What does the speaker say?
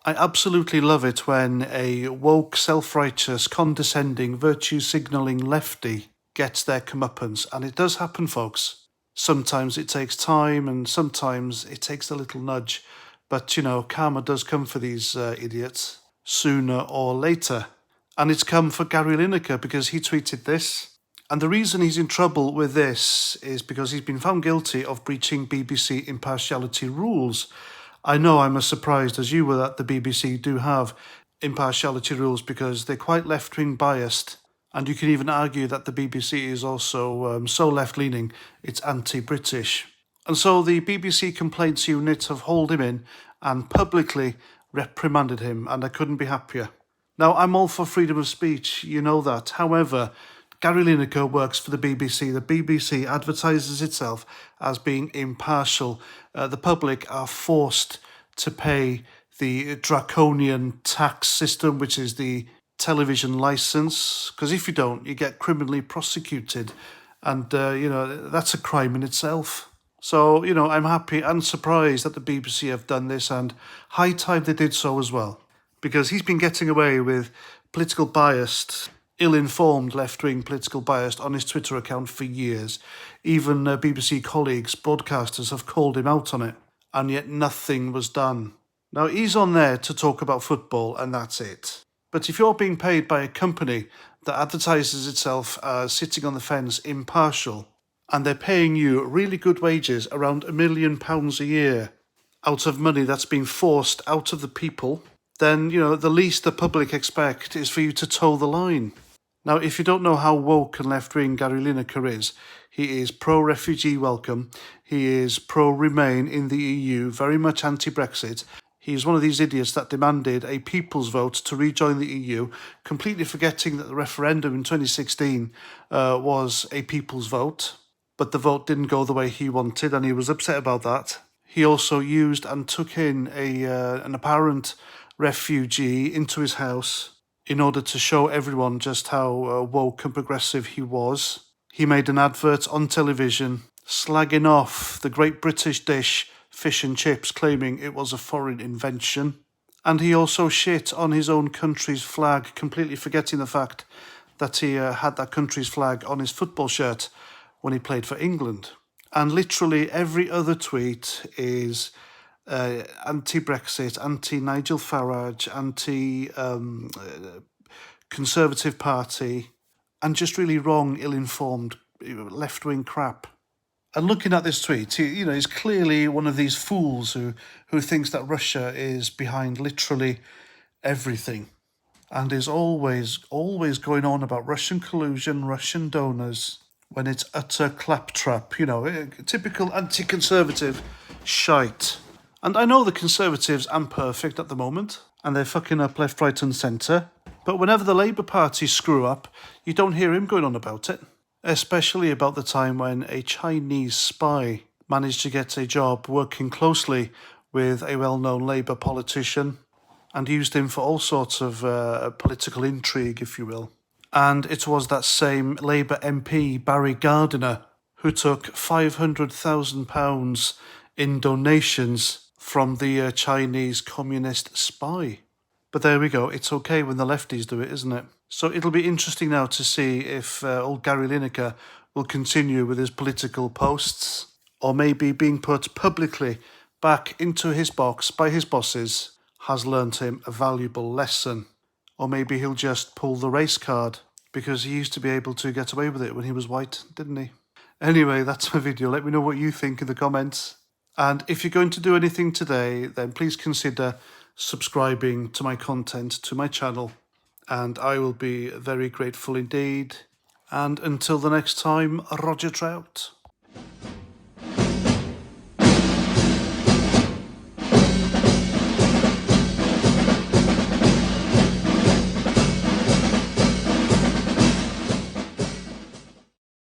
I absolutely love it when a woke, self-righteous, condescending, virtue-signalling lefty gets their comeuppance. And it does happen, folks. Sometimes it takes time and sometimes it takes a little nudge. But, karma does come for these idiots sooner or later. And it's come for Gary Lineker because he tweeted this. And the reason he's in trouble with this is because he's been found guilty of breaching BBC impartiality rules. I know I'm as surprised as you were that the BBC do have impartiality rules because they're quite left-wing biased. And you can even argue that the BBC is also so left-leaning, it's anti-British. And so the BBC Complaints Unit have hauled him in and publicly reprimanded him, and I couldn't be happier. Now, I'm all for freedom of speech, you know that. However, Gary Lineker works for the BBC. The BBC advertises itself as being impartial. The public are forced to pay the draconian tax system, which is the television license, because if you don't, you get criminally prosecuted. And, that's a crime in itself. So, I'm happy and surprised that the BBC have done this, and high time they did so as well. Because he's been getting away with political bias, ill-informed left-wing political bias on his Twitter account for years. Even BBC colleagues, broadcasters, have called him out on it, and yet nothing was done. Now, he's on there to talk about football, and that's it. But if you're being paid by a company that advertises itself as sitting on the fence impartial, and they're paying you really good wages, around £1 million a year, out of money that's been forced out of the people, then, the least the public expect is for you to toe the line. Now, if you don't know how woke and left-wing Gary Lineker is, he is pro-refugee welcome, he is pro-Remain in the EU, very much anti-Brexit. He's one of these idiots that demanded a people's vote to rejoin the EU, completely forgetting that the referendum in 2016 was a people's vote, but the vote didn't go the way he wanted, and he was upset about that. He also used and took in an apparent refugee into his house in order to show everyone just how woke and progressive he was. He made an advert on television slagging off the great British dish, fish and chips, claiming it was a foreign invention. And he also shit on his own country's flag, completely forgetting the fact that he had that country's flag on his football shirt when he played for England. And literally every other tweet is anti-Brexit, anti-Nigel Farage, anti-Conservative Party, and just really wrong, ill-informed, left-wing crap. And looking at this tweet, he's clearly one of these fools who thinks that Russia is behind literally everything, and is always going on about Russian collusion, Russian donors, when it's utter claptrap, typical anti-conservative shite. And I know the Conservatives aren't perfect at the moment, and they're fucking up left, right and centre, but whenever the Labour Party screw up, you don't hear him going on about it. Especially about the time when a Chinese spy managed to get a job working closely with a well-known Labour politician and used him for all sorts of political intrigue, if you will. And it was that same Labour MP, Barry Gardiner, who took £500,000 in donations from the Chinese communist spy. But there we go, it's okay when the lefties do it, isn't it? So it'll be interesting now to see if old Gary Lineker will continue with his political posts, or maybe being put publicly back into his box by his bosses has learnt him a valuable lesson. Or maybe he'll just pull the race card, because he used to be able to get away with it when he was white, didn't he? Anyway, that's my video. Let me know what you think in the comments. And if you're going to do anything today, then please consider subscribing to my content, to my channel, and I will be very grateful indeed. And until the next time, Roger Trout.